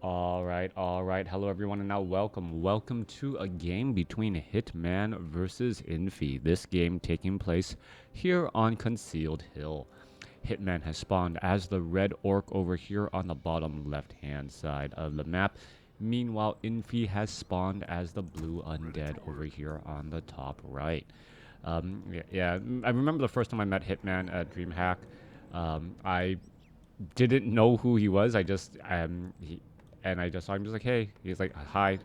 All right. Hello, everyone, and now welcome to a game between Hitman versus Infi. This game taking place here on Concealed Hill. Hitman has spawned as the red orc over here on the bottom left-hand side of the map. Meanwhile, Infi has spawned as the blue undead over here on the top right. Yeah, I remember the first time I met Hitman at DreamHack. I didn't know who he was. I just saw him, just like, hey. He's like, hi.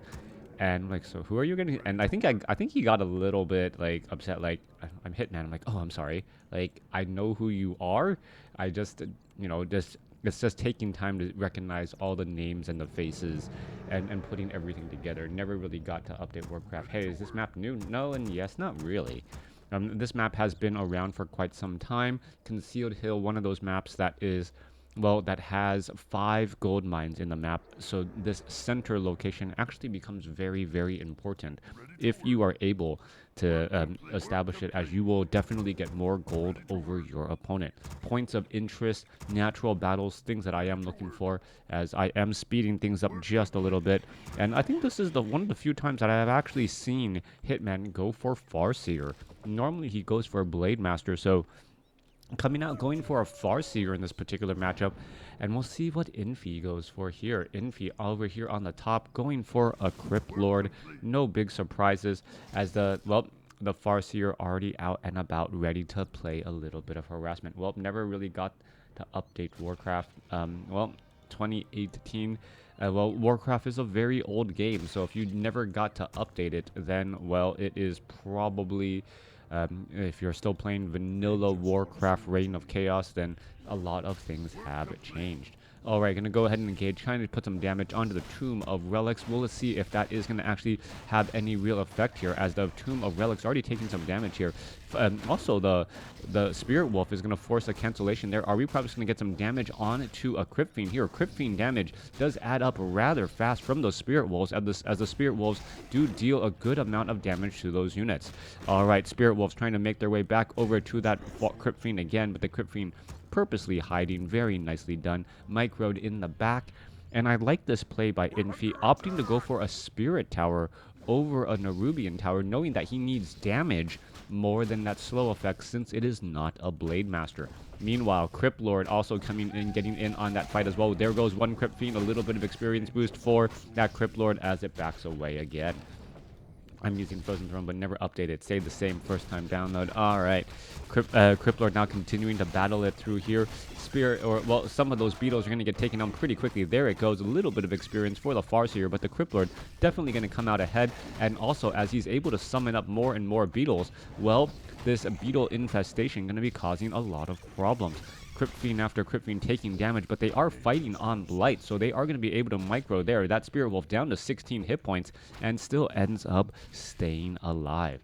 And I'm like, so who are you gonna? And I think he got a little bit like upset, like, I'm Hitman. I'm like, oh, I'm sorry. Like, I know who you are. I just, just it's just taking time to recognize all the names and the faces, and putting everything together. Never really got to update WarCraft. Hey, is this map new? No, and yes, not really. This map has been around for quite some time. Concealed Hill, one of those maps that is, well, that has 5 gold mines in the map, so this center location actually becomes very, very important if you are able to establish it, as you will definitely get more gold over your opponent. Points of interest, natural battles, things that I am looking for, as I am speeding things up just a little bit. And I think this is one of the few times that I have actually seen Hitman go for Farseer. Normally he goes for Blade Master, so coming out, going for a Farseer in this particular matchup, and we'll see what Infi goes for here. Infi over here on the top, going for a Crypt Lord. No big surprises, as the Farseer already out and about, ready to play a little bit of harassment. Well, never really got to update WarCraft. 2018. WarCraft is a very old game, so if you never got to update it, then, well, it is probably... if you're still playing vanilla WarCraft Reign of Chaos, then a lot of things have changed. Alright, gonna go ahead and engage, trying to put some damage onto the Tomb of Relics. We'll see if that is gonna actually have any real effect here, as the Tomb of Relics already taking some damage here. Also, the Spirit Wolf is gonna force a cancellation there. Are we probably just gonna get some damage onto a Crypt Fiend here? Crypt Fiend damage does add up rather fast from those Spirit Wolves, as the Spirit Wolves do deal a good amount of damage to those units. Alright, Spirit Wolves trying to make their way back over to that Crypt Fiend again, but the Crypt Fiend purposely hiding. Very nicely done. Microed in the back. And I like this play by Infi, opting to go for a Spirit Tower over a Nerubian Tower, knowing that he needs damage more than that slow effect, since it is not a Blade Master. Meanwhile, Crypt Lord also coming in, getting in on that fight as well. There goes one Crypt Fiend, a little bit of experience boost for that Crypt Lord as it backs away again. I'm using Frozen Throne, but never updated. Stayed the same first time download. Alright. Crypt Lord now continuing to battle it through here. Some of those beetles are going to get taken on pretty quickly. There it goes. A little bit of experience for the Farseer, but the Crypt Lord definitely going to come out ahead. And also, as he's able to summon up more and more beetles, well, this beetle infestation going to be causing a lot of problems. Crypt Fiend after Crypt Fiend taking damage, but they are fighting on Blight, so they are going to be able to micro there. That Spirit Wolf down to 16 hit points and still ends up staying alive.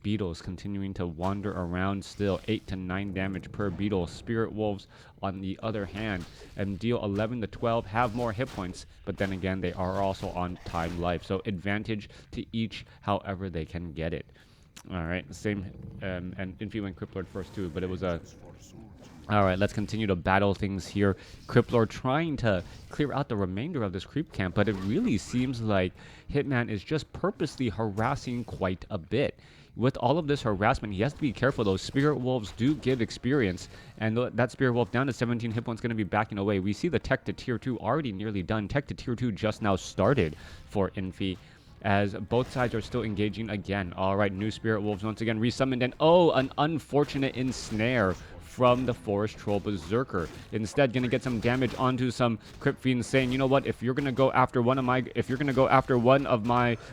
Beetles continuing to wander around still, 8 to 9 damage per beetle. Spirit Wolves, on the other hand, and deal 11 to 12, have more hit points, but then again, they are also on time life, so advantage to each however they can get it. Alright, same, and Infi went Crypt Lord first too, but it was a... Alright, let's continue to battle things here. Crypt Lord trying to clear out the remainder of this creep camp, but it really seems like Hitman is just purposely harassing quite a bit. With all of this harassment, he has to be careful. Those Spirit Wolves do give experience, and that Spirit Wolf down to 17 hit points going to be backing away. We see the tech to tier 2 already nearly done. Tech to tier 2 just now started for Infi, as both sides are still engaging again. Alright, new Spirit Wolves once again resummoned, and oh, an unfortunate ensnare from the Forest Troll Berserker. Instead, gonna get some damage onto some Crypt Fiends, saying, you know what, if you're gonna go after one of my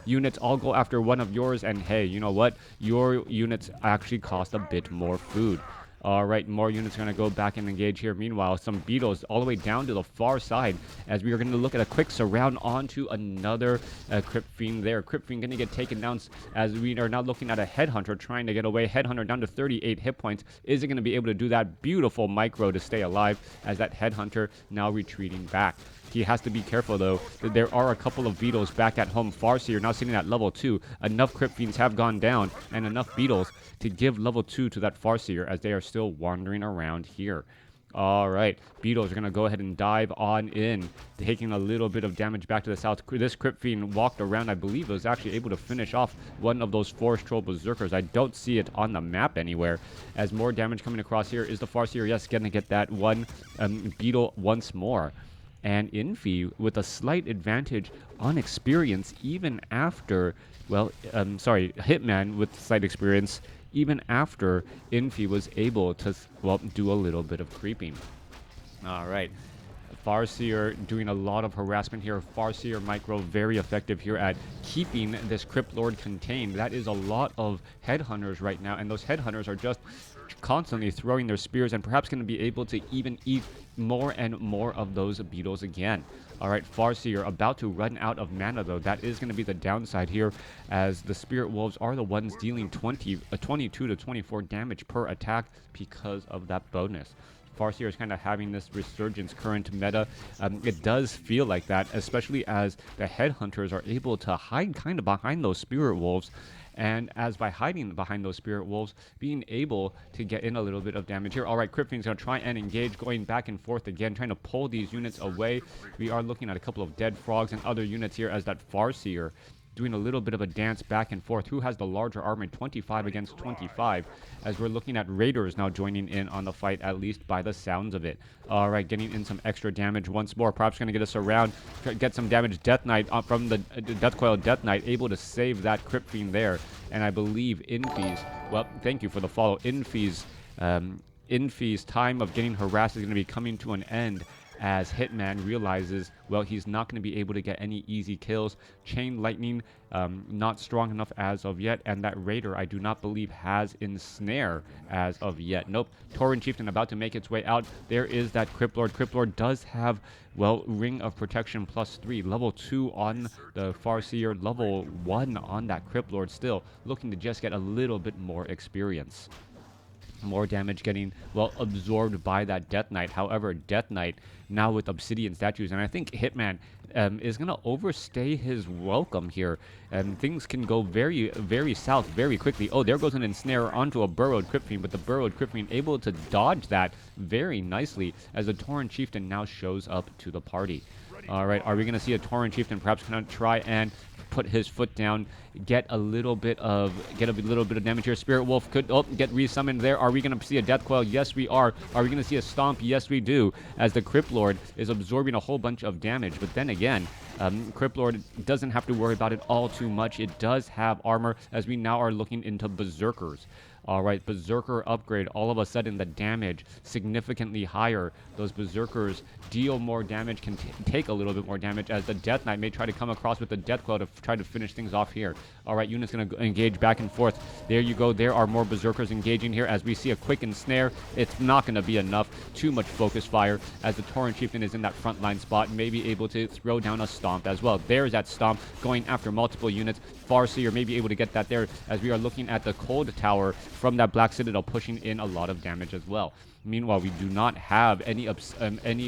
units, I'll go after one of yours, and hey, you know what, your units actually cost a bit more food. Alright, more units are going to go back and engage here. Meanwhile, some beetles all the way down to the far side, as we are going to look at a quick surround onto another Crypt Fiend there. Crypt Fiend going to get taken down, as we are now looking at a Headhunter trying to get away. Headhunter down to 38 hit points. Is it going to be able to do that beautiful micro to stay alive, as that Headhunter now retreating back? He has to be careful, though. There are a couple of beetles back at home. Farseer now sitting at level 2. Enough Crypt Fiends have gone down, and enough beetles to give level 2 to that Farseer, as they are still wandering around here. All right, Beetles are going to go ahead and dive on in, taking a little bit of damage back to the south. This Crypt Fiend walked around, I believe, was actually able to finish off one of those Forest Troll Berserkers. I don't see it on the map anywhere. As more damage coming across here, is the Farseer, yes, going to get that one Beetle once more. And Infi with a slight advantage on experience, even after, well, Hitman with slight experience, even after Infi was able to, well, do a little bit of creeping. All right. Farseer doing a lot of harassment here. Farseer Micro very effective here at keeping this Crypt Lord contained. That is a lot of headhunters right now, and those headhunters are just constantly throwing their spears and perhaps going to be able to even eat more and more of those beetles again. All right, Farseer about to run out of mana, though. That is going to be the downside here, as the Spirit Wolves are the ones dealing 22 to 24 damage per attack because of that bonus. Farseer is kind of having this resurgence current meta. It does feel like that, especially as the headhunters are able to hide kind of behind those Spirit Wolves. And as by hiding behind those Spirit Wolves, being able to get in a little bit of damage here. All right, Crypt Fiend's going to try and engage, going back and forth again, trying to pull these units away. We are looking at a couple of dead frogs and other units here as that Farseer doing a little bit of a dance back and forth. Who has the larger army? 25 against 25, as we're looking at Raiders now joining in on the fight, at least by the sounds of it. All right, getting in some extra damage once more. Perhaps going to get us around, get some damage. Death Knight from the Death Coil Death Knight, able to save that Crypt Fiend there. And I believe Infi's, well, thank you for the follow. Infi's time of getting harassed is going to be coming to an end, as Hitman realizes, well, he's not going to be able to get any easy kills. Chain Lightning, not strong enough as of yet, and that Raider, I do not believe, has Ensnare as of yet. Nope. Tauren Chieftain about to make its way out. There is that Crypt Lord. Crypt Lord does have, well, Ring of Protection +3. Level 2 on the Farseer, level 1 on that Crypt Lord, still looking to just get a little bit more experience. More damage getting, well, absorbed by that Death Knight. However, Death Knight now with Obsidian statues, and I think Hitman is going to overstay his welcome here, and things can go very, very south very quickly. Oh, there goes an Ensnare onto a Burrowed Crypt Fiend, but the Burrowed Crypt Fiend able to dodge that very nicely as the Tauren Chieftain now shows up to the party. All right, are we going to see a Tauren Chieftain perhaps going to try and put his foot down, get a little bit of damage here? Spirit Wolf could get resummoned there. Are we going to see a Death Coil? Yes, we are. Are we going to see a Stomp? Yes, we do, as the Crypt Lord is absorbing a whole bunch of damage. But then again, Crypt Lord doesn't have to worry about it all too much. It does have armor, as we now are looking into Berserkers. All right, Berserker upgrade. All of a sudden, the damage significantly higher. Those Berserkers deal more damage, can take a little bit more damage, as the Death Knight may try to come across with the Death Coil to try to finish things off here. All right, unit's going to engage back and forth. There you go. There are more Berserkers engaging here, as we see a quick Ensnare. It's not going to be enough. Too much focus fire, as the Tauren Chieftain is in that front line spot, may be able to throw down a Stomp as well. There's that Stomp going after multiple units. Farseer may be able to get that there, as we are looking at the Cold Tower from that Black Citadel pushing in a lot of damage as well. Meanwhile, we do not have any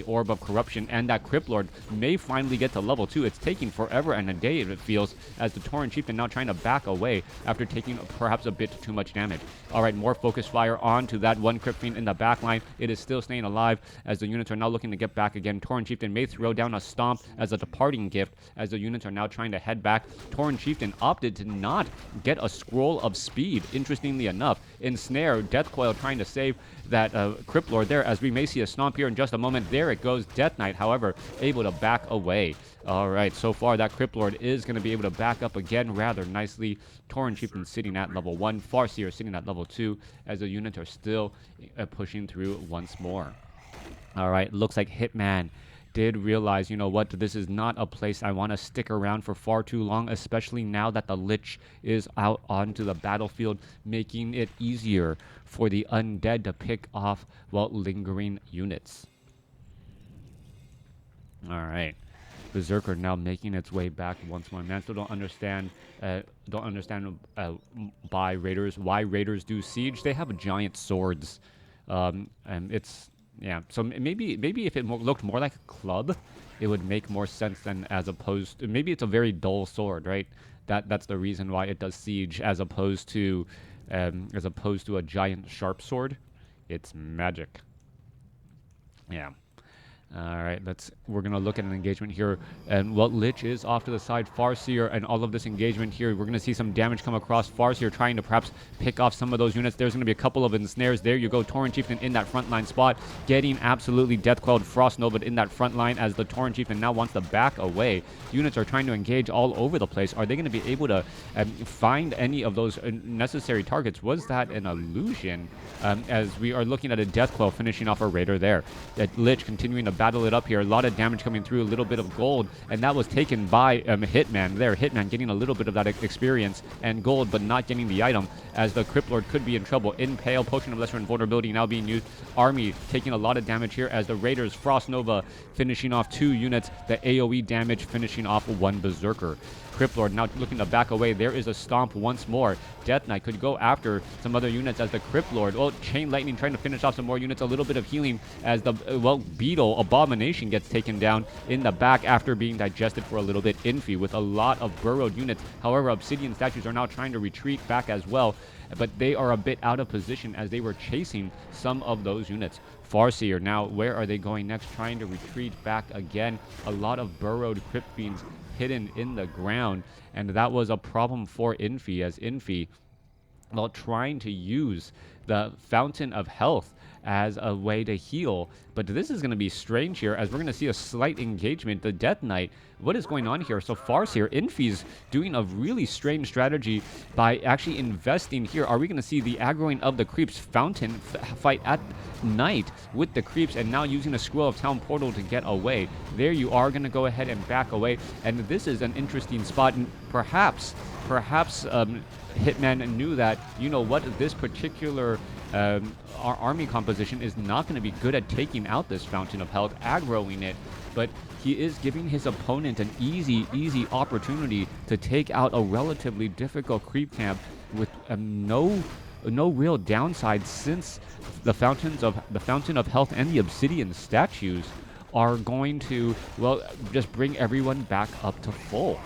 Orb of Corruption, and that Crypt Lord may finally get to level 2. It's taking forever and a day, it feels, as the Tauren Chieftain now trying to back away after taking perhaps a bit too much damage. All right, more focus fire onto that one Crypt Fiend in the back line. It is still staying alive, as the units are now looking to get back again. Tauren Chieftain may throw down a Stomp as a departing gift, as the units are now trying to head back. Tauren Chieftain opted to not get a Scroll of Speed, interestingly enough. Ensnare, Death Coil trying to save that Crypt Lord there, as we may see a Stomp here in just a moment. There it goes. Death Knight, however, able to back away. All right, so far that Crypt Lord is going to be able to back up again rather nicely. Tauren Chieftain sitting at level 1. Farseer sitting at level 2, as the units are still pushing through once more. All right, looks like Hitman did realize, you know what, this is not a place I want to stick around for far too long, especially now that the Lich is out onto the battlefield, making it easier for the Undead to pick off, well, lingering units. All right. Berserker now making its way back once more. Man, still don't understand why Raiders do siege. They have giant swords. And it's, yeah, so maybe if it looked more like a club, it would make more sense than as opposed to, maybe it's a very dull sword, right? That's the reason why it does siege, as opposed to a giant sharp sword. It's magic. Yeah. All right, we're gonna look at an engagement here, and well, Lich is off to the side. Farseer and all of this engagement here, we're gonna see some damage come across. Farseer trying to perhaps pick off some of those units. There's gonna be a couple of ensnares. There you go, Tauren Chieftain in that frontline spot, getting absolutely death quelled. Frost Nova in that front line as the Tauren Chieftain now wants to back away. Units are trying to engage all over the place. Are they gonna be able to find any of those necessary targets? Was that an illusion? As we are looking at a death quell finishing off a raider there. Lich continuing to battle it up here. A lot of damage coming through, a little bit of gold, and that was taken by Hitman there. Hitman getting a little bit of that experience and gold, but not getting the item, as the Crypt Lord could be in trouble. Impale, Potion of Lesser Invulnerability now being used. Army taking a lot of damage here as the Raiders, Frost Nova finishing off 2 units. The AoE damage finishing off 1 Berserker. Crypt Lord now looking to back away. There is a stomp once more. Death Knight could go after some other units as the Crypt Lord. Well, Chain Lightning trying to finish off some more units. A little bit of healing as the, Beetle, Abomination gets taken down in the back after being digested for a little bit. Infi with a lot of burrowed units. However, Obsidian statues are now trying to retreat back as well, but they are a bit out of position as they were chasing some of those units. Farseer, now where are they going next? Trying to retreat back again. A lot of burrowed Crypt Fiends hidden in the ground, and that was a problem for Infi, as Infi, while trying to use the Fountain of Health as a way to heal. But this is going to be strange here, as we're going to see a slight engagement. The Death Knight, what is going on here? So Farseer, Infi's doing a really strange strategy by actually investing here. Are we going to see the aggroing of the creeps? Fountain fight at night with the creeps, and now using a Scroll of Town Portal to get away. There you are going to go ahead and back away, and this is an interesting spot, and perhaps Hitman knew that, you know what, this particular our army composition is not going to be good at taking out this Fountain of Health, aggroing it, but he is giving his opponent an easy opportunity to take out a relatively difficult creep camp with no real downside, since the Fountain of Health and the Obsidian statues are going to, well, just bring everyone back up to full.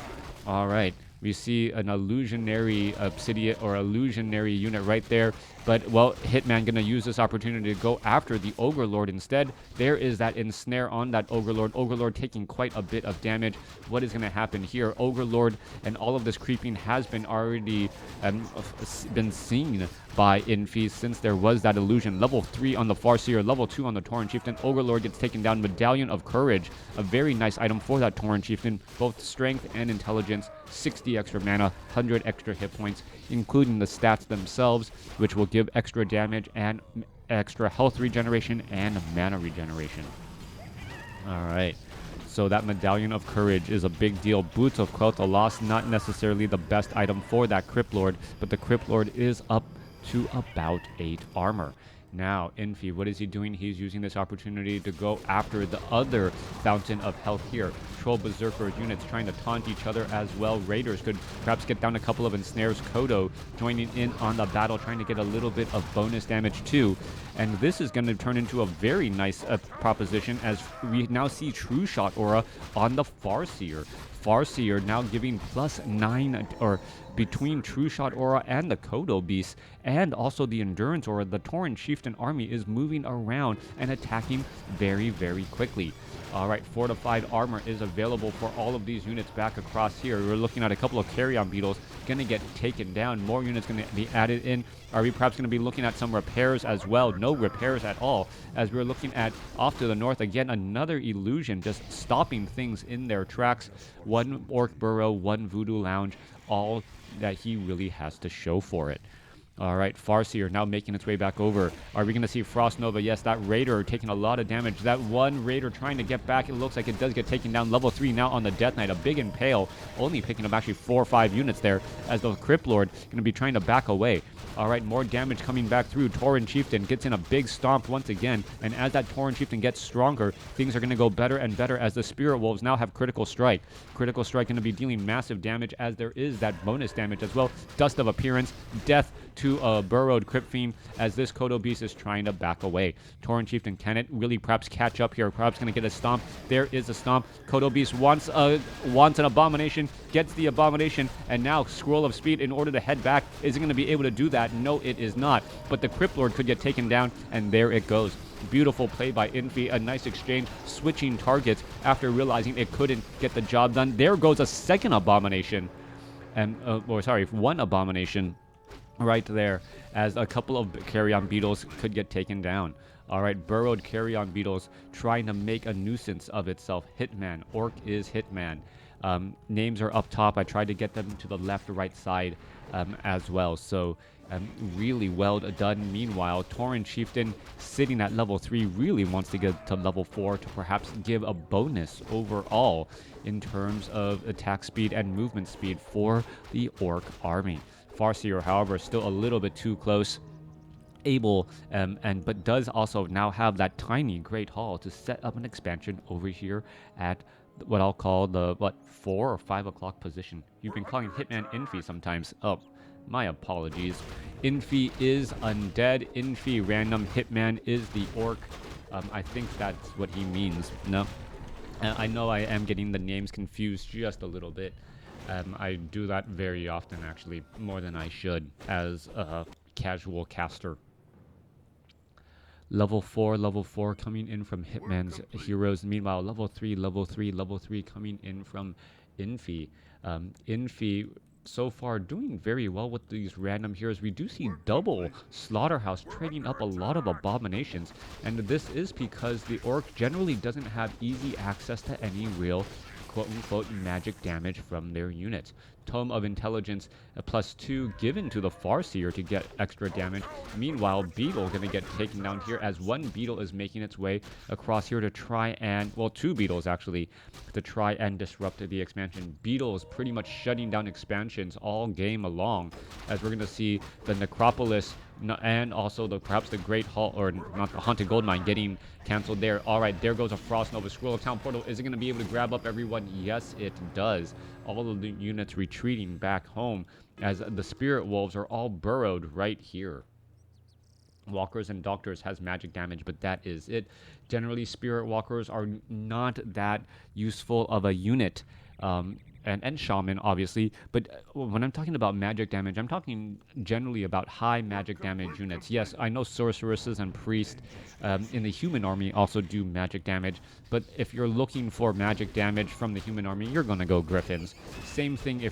All right. We see an illusionary obsidian or illusionary unit right there. But, well, Hitman going to use this opportunity to go after the Ogre Lord instead. There is that ensnare on that Ogre Lord. Ogre Lord taking quite a bit of damage. What is going to happen here? Ogre Lord and all of this creeping has been already been seen by Infi, since there was that illusion. Level 3 on the Farseer, level 2 on the Tauren Chieftain. Ogre Lord gets taken down. Medallion of Courage, a very nice item for that Tauren Chieftain. Both strength and intelligence, 60 extra mana, 100 extra hit points, including the stats themselves, which will give extra damage and extra health regeneration and mana regeneration. All right. So that Medallion of Courage is a big deal. Boots of Quell the Lost, not necessarily the best item for that Crypt Lord, but the Crypt Lord is up to about 8 armor. Now, Infi, what is he doing? He's using this opportunity to go after the other Fountain of Health here. Troll Berserker units trying to taunt each other as well. Raiders could perhaps get down a couple of ensnares. Kodo joining in on the battle, trying to get a little bit of bonus damage too. And this is going to turn into a very nice proposition, as we now see True Shot Aura on the Farseer. Farseer now giving +9, or between True Shot Aura and the Kodo Beast, and also the Endurance Aura, the Tauren Chieftain army is moving around and attacking very, very quickly. All right, fortified armor is available for all of these units back across here. We're looking at a couple of carrion beetles going to get taken down. More units going to be added in. Are we perhaps going to be looking at some repairs as well? No repairs at all, as we're looking at off to the north again, another illusion just stopping things in their tracks. 1 Orc Burrow, 1 Voodoo Lounge, all that he really has to show for it. All right, Farseer now making its way back over. Are we going to see Frost Nova? Yes, that Raider taking a lot of damage. That one Raider trying to get back, it looks like it does get taken down. Level 3 now on the Death Knight, a big Impale, only picking up actually 4 or 5 units there, as the Crypt Lord going to be trying to back away. All right, more damage coming back through. Tauren Chieftain gets in a big stomp once again, and as that Tauren Chieftain gets stronger, things are going to go better and better, as the Spirit Wolves now have Critical Strike. Critical Strike going to be dealing massive damage, as there is that bonus damage as well. Dust of Appearance, death to a burrowed Crypt Fiend, as this Kodo Beast is trying to back away. Tauren Chieftain, can it really perhaps catch up here? Perhaps going to get a stomp. There is a stomp. Kodo Beast wants an Abomination, gets the Abomination, and now Scroll of Speed in order to head back. Is it going to be able to do that? No, it is not. But the Crypt Lord could get taken down, and there it goes. Beautiful play by Infi. A nice exchange, switching targets after realizing it couldn't get the job done. There goes a second Abomination. And, or sorry, one Abomination right there, as a couple of carry-on beetles could get taken down. All right, burrowed carry-on beetles trying to make a nuisance of itself. Hitman. Orc is Hitman. Names are up top. I tried to get them to the left or right side as well. So really well done. Meanwhile, Tauren Chieftain sitting at level 3 really wants to get to level 4 to perhaps give a bonus overall in terms of attack speed and movement speed for the Orc army. Farseer, however, still a little bit too close. Able but does also now have that tiny Great Hall to set up an expansion over here at what I'll call the 4 or 5 o'clock position. You've been calling Hitman Infi sometimes. Oh, my apologies. Infi is Undead. Infi random. Hitman is the Orc. I think that's what he means. No, I know I am getting the names confused just a little bit. I do that very often, actually, more than I should as a casual caster. Level 4 coming in from Hitman's heroes. Meanwhile, level 3 coming in from Infi. Infi so far doing very well with these random heroes. We do see double Slaughterhouse trading up a lot of Abominations, and this is because the Orc generally doesn't have easy access to any real quote-unquote magic damage from their units. Tome of Intelligence, a +2 given to the Farseer to get extra damage. Meanwhile, Beetle gonna get taken down here as one Beetle is making its way across here to try and, well, 2 Beetles actually, to try and disrupt the expansion. Beetle is pretty much shutting down expansions all game along, as we're gonna see the Necropolis and also perhaps the Great Hall, or not, the Haunted Goldmine getting canceled there. All right, there goes a Frost Nova. Scroll of Town Portal. Is it going to be able to grab up everyone? Yes, it does. All of the units retreating back home as the Spirit Wolves are all burrowed right here. Walkers and Doctors has magic damage, but that is it. Generally, Spirit Walkers are not that useful of a unit. And Shaman, obviously, but when I'm talking about magic damage, I'm talking generally about high magic damage units. Yes, I know Sorceresses and Priests in the human army also do magic damage, but if you're looking for magic damage from the human army, you're gonna go Griffins. Same thing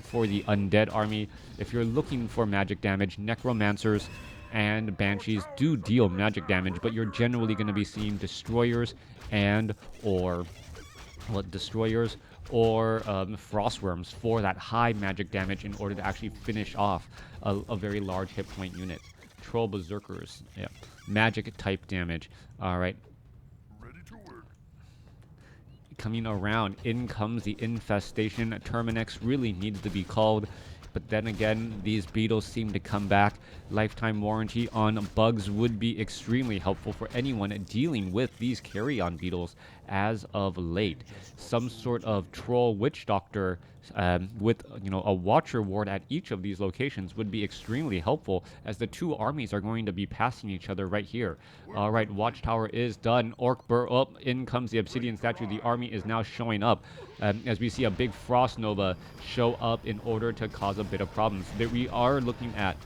for the Undead army. If you're looking for magic damage, Necromancers and Banshees do deal magic damage, but you're generally going to be seeing Destroyers or Frostworms for that high magic damage in order to actually finish off a very large hit point unit. Troll Berserkers, yeah, magic type damage. All right. Ready to work. Coming around, in comes the Infestation. Terminix really needs to be called. But then again, these beetles seem to come back. Lifetime warranty on bugs would be extremely helpful for anyone dealing with these carry-on beetles as of late. Some sort of troll witch doctor with a watcher ward at each of these locations would be extremely helpful, as the two armies are going to be passing each other right here. All right, watchtower is done. Orc burr up. In comes the obsidian statue. The army is now showing up as we see a big frost nova show up in order to cause a bit of problems. That we are looking at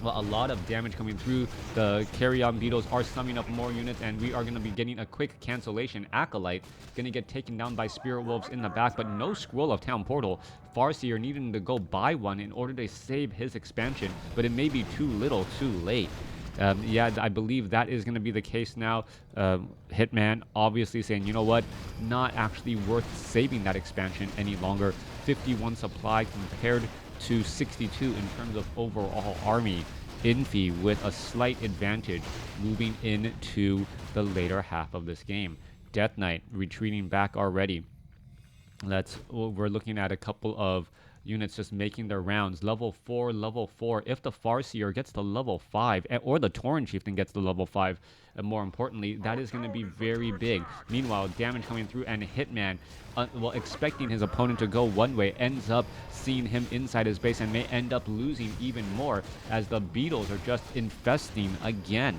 a lot of damage coming through. The carry-on beetles are summing up more units, and we are going to be getting a quick cancellation. Acolyte going to get taken down by Spirit Wolves in the back, but no Scroll of Town Portal. Farseer needing to go buy one in order to save his expansion, but it may be too little too late. Yeah, I believe that is going to be the case now. Hitman obviously saying, you know what, not actually worth saving that expansion any longer. 51 supply compared to 62 in terms of overall army. Infi with a slight advantage moving into the later half of this game. Death Knight retreating back already. We're looking at a couple of units just making their rounds. Level 4. If the Farseer gets to level 5, or the Tauren Chieftain gets to level 5, and more importantly, that is going to be very big. Meanwhile, damage coming through, and Hitman, expecting his opponent to go one way, ends up seeing him inside his base and may end up losing even more, as the beetles are just infesting again.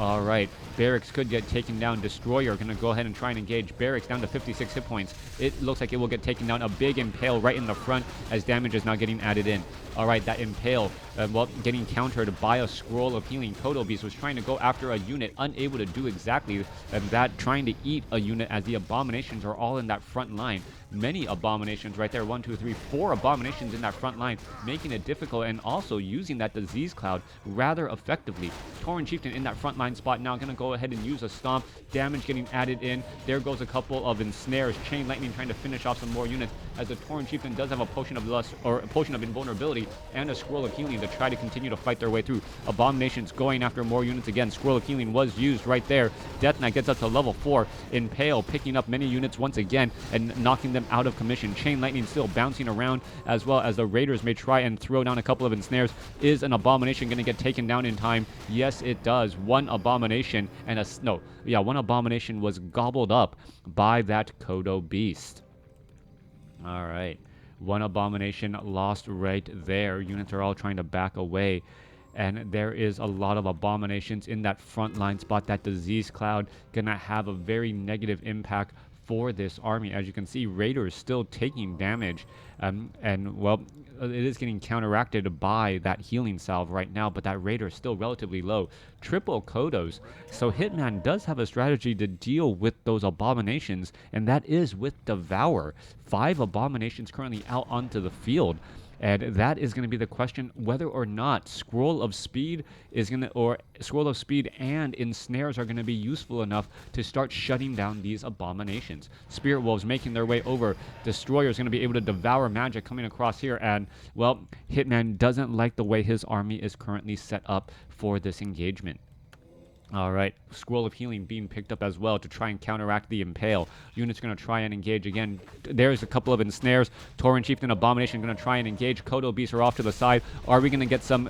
All right, Barracks could get taken down. Destroyer going to go ahead and try and engage. Barracks down to 56 hit points. It looks like it will get taken down. A big Impale right in the front as damage is now getting added in. All right, that Impale, well, getting countered by a Scroll of Healing. Kodo Beast was trying to go after a unit, unable to do exactly that, trying to eat a unit as the Abominations are all in that front line. Many Abominations right there. 1, 2, 3, 4 Abominations in that front line, making it difficult and also using that Disease Cloud rather effectively. Tauren Chieftain in that front line spot now going to go ahead and use a Stomp. Damage getting added in. There goes a couple of Ensnares. Chain Lightning trying to finish off some more units as the Tauren Chieftain does have a Potion of Lust, or a Potion of Invulnerability, and a Scroll of Healing to try to continue to fight their way through. Abominations going after more units again. Scroll of Healing was used right there. Death Knight gets up to level 4. Impale picking up many units once again and knocking them out of commission. Chain Lightning still bouncing around, as well as the Raiders may try and throw down a couple of Ensnares. Is an Abomination going to get taken down in time? Yes, it does. One Abomination and one Abomination was gobbled up by that Kodo Beast. All right. One Abomination lost right there. Units are all trying to back away. And there is a lot of Abominations in that front line spot. That Disease Cloud gonna have a very negative impact for this army. As you can see, Raiders still taking damage. And well, it is getting counteracted by that healing salve right now, but that Raider is still relatively low. Triple Kodos. So Hitman does have a strategy to deal with those Abominations, and that is with Devour. 5 Abominations currently out onto the field. And that is going to be the question, whether or not Scroll of Speed and Ensnares are going to be useful enough to start shutting down these Abominations. Spirit Wolves making their way over. Destroyer is going to be able to devour magic coming across here. And, well, Hitman doesn't like the way his army is currently set up for this engagement. All right, Scroll of Healing being picked up as well to try and counteract the Impale. Unit's going to try and engage again. There's a couple of Ensnares. Tauren Chieftain, Abomination going to try and engage. Kodo Beasts are off to the side. Are we going to get some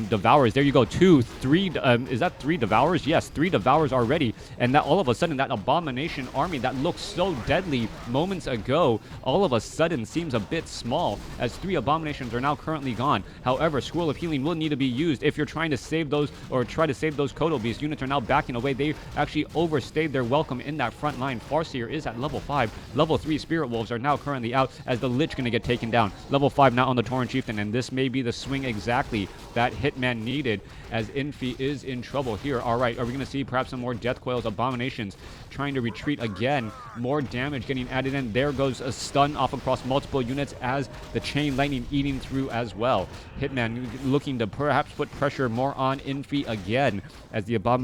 Devours? There you go, 2, 3. Is that 3 Devours? Yes, 3 Devours already. And that all of a sudden, that Abomination army that looked so deadly moments ago, all of a sudden seems a bit small, as 3 Abominations are now currently gone. However, Scroll of Healing will need to be used if you're trying to save those, or try to save those Kodo Beasts. Units are now backing away. They actually overstayed their welcome in that front line. Farseer is at level 5. Level 3 Spirit Wolves are now currently out, as the Lich going to get taken down. Level 5 now on the Tauren Chieftain, and this may be the swing exactly that Hitman needed, as Infi is in trouble here. All right, are we going to see perhaps some more Death Coils? Abominations trying to retreat again. More damage getting added in. There goes a stun off across multiple units as the Chain Lightning eating through as well. Hitman looking to perhaps put pressure more on Infi again, as the Abomination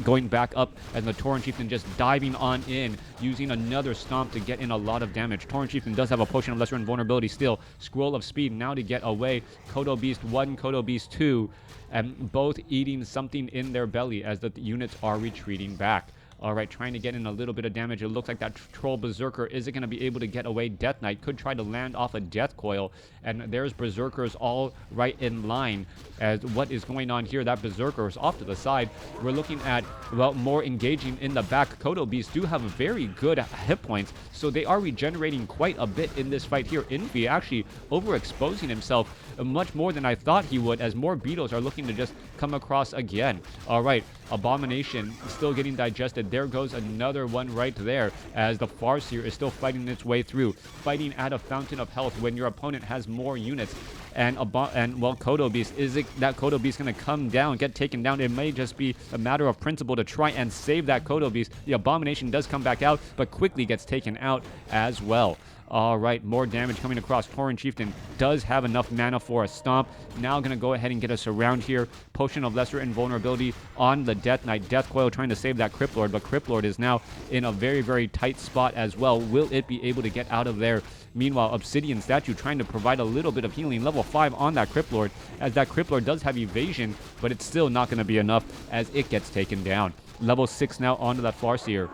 going back up, and the Tauren Chieftain just diving on in, using another Stomp to get in a lot of damage. Tauren Chieftain does have a Potion of Lesser Invulnerability still. Scroll of Speed now to get away. Kodo Beast 1, Kodo Beast 2, and both eating something in their belly as the units are retreating back. All right, trying to get in a little bit of damage. It looks like that Troll Berserker isn't going to be able to get away. Death Knight could try to land off a Death Coil, and there's Berserkers all right in line. As what is going on here, that Berserker is off to the side. We're looking at, well, more engaging in the back. Kodo Beasts do have very good hit points, so they are regenerating quite a bit in this fight here. Infi actually overexposing himself much more than I thought he would, as more beetles are looking to just come across again. All right, Abomination still getting digested. There goes another one right there, as the Farseer is still fighting its way through, fighting at a fountain of health when your opponent has more units. And well, Kodo Beast, is it that Kodo Beast going to come down, get taken down? It may just be a matter of principle to try and save that Kodo Beast. The Abomination does come back out, but quickly gets taken out as well. All right, more damage coming across. Tauren Chieftain does have enough mana for a Stomp. Now going to go ahead and get us around here. Potion of Lesser Invulnerability on the Death Knight. Death Coil trying to save that Crypt Lord, but Crypt Lord is now in a very, very tight spot as well. Will it be able to get out of there? Meanwhile, Obsidian Statue trying to provide a little bit of healing. Level 5 on that Crypt Lord, as that Crypt Lord does have evasion, but it's still not going to be enough as it gets taken down. Level 6 now onto that Farseer.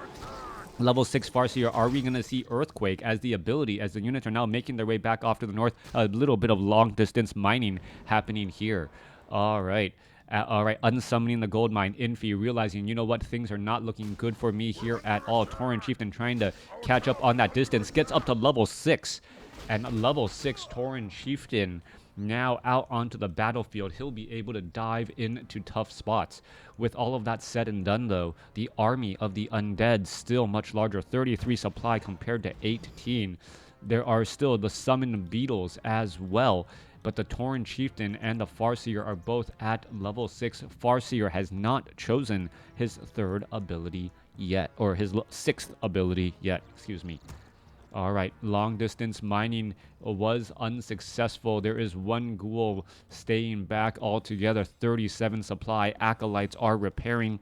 Level 6 Farseer, are we going to see Earthquake as the ability, as the units are now making their way back off to the north? A little bit of long-distance mining happening here. All right. Unsummoning the gold mine. Infi realizing, you know what, things are not looking good for me here at all. Tauren Chieftain trying to catch up on that distance. Gets up to level 6. And level 6 Tauren Chieftain Now out onto the battlefield, he'll be able to dive into tough spots. With all of that said and done though, the army of the Undead still much larger, 33 supply compared to 18. There are still the summoned beetles as well, but the Tauren Chieftain and the Farseer are both at level 6. Farseer has not chosen his third ability yet, or his sixth ability yet, excuse me. All right, long distance mining was unsuccessful. There is one ghoul staying back altogether, 37 supply. Acolytes are repairing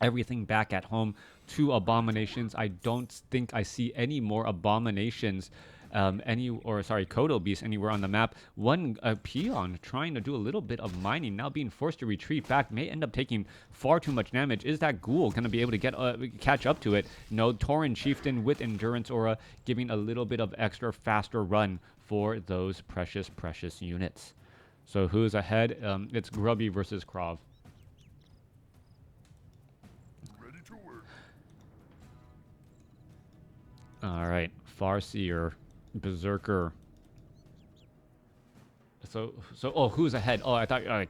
everything back at home. 2 abominations. I don't think I see any more abominations Kodo beasts anywhere on the map. One peon trying to do a little bit of mining, now being forced to retreat back, may end up taking far too much damage. Is that ghoul going to be able to catch up to it? No. Tauren Chieftain with endurance aura giving a little bit of extra faster run for those precious units. So who's ahead? It's Grubby versus Krav. All right, Farseer, Berserker. So, oh, who's ahead? Oh, I thought you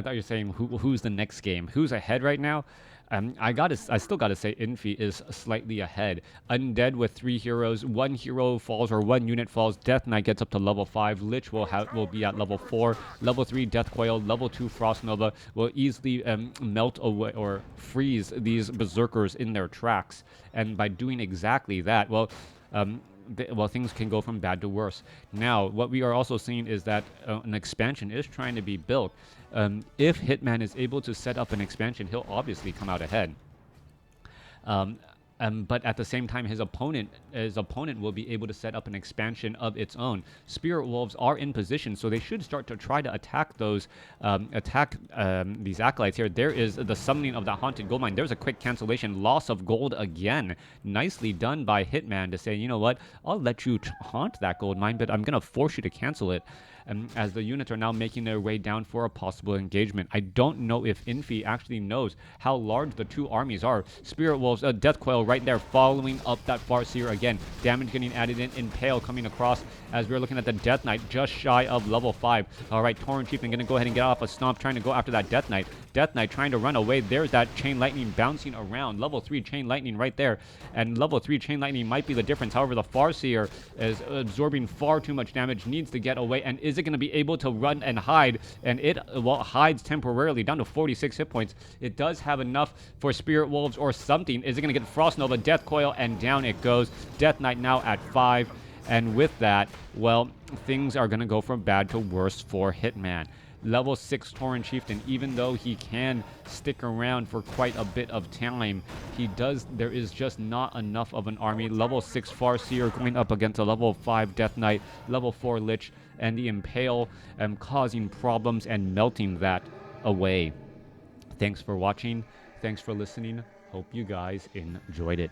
were saying who's the next game. Who's ahead right now? I still gotta say Infi is slightly ahead. Undead with 3 heroes, 1 hero falls or 1 unit falls. Death Knight gets up to level 5. Lich will be at level 4. Level 3 Death Coil. Level 2 Frost Nova will easily melt away or freeze these berserkers in their tracks. And by doing exactly that, well, things can go from bad to worse. Now, what we are also seeing is that an expansion is trying to be built. If Hitman is able to set up an expansion, he'll obviously come out ahead. But at the same time, his opponent will be able to set up an expansion of its own. Spirit Wolves are in position, so they should start to try to attack these acolytes here. There is the summoning of the haunted gold mine. There's a quick cancellation, loss of gold again. Nicely done by Hitman to say, you know what, I'll let you haunt that gold mine, but I'm gonna force you to cancel it. As the units are now making their way down for a possible engagement. I don't know if Infi actually knows how large the 2 armies are. Spirit Wolves, Death Coil right there following up that Farseer again. Damage getting added in. Impale coming across as we're looking at the Death Knight just shy of level 5. All right, Tauren Chieftain going to go ahead and get off a stomp, trying to go after that Death Knight. Death Knight trying to run away. There's that Chain Lightning bouncing around. Level 3 Chain Lightning right there. And level 3 Chain Lightning might be the difference. However, the Farseer is absorbing far too much damage, needs to get away, and is it going to be able to run and hide? And it, well, hides temporarily down to 46 hit points. It does have enough for Spirit Wolves or something. Is it going to get Frost Nova, Death Coil, and down it goes. Death Knight now at 5. And with that, well, things are going to go from bad to worse for Hitman. Level 6 Tauren Chieftain, even though he can stick around for quite a bit of time, there is just not enough of an army. Level 6 Farseer going up against a level 5 Death Knight, level 4 Lich, and the Impale causing problems and melting that away. Thanks for watching. Thanks for listening. Hope you guys enjoyed it.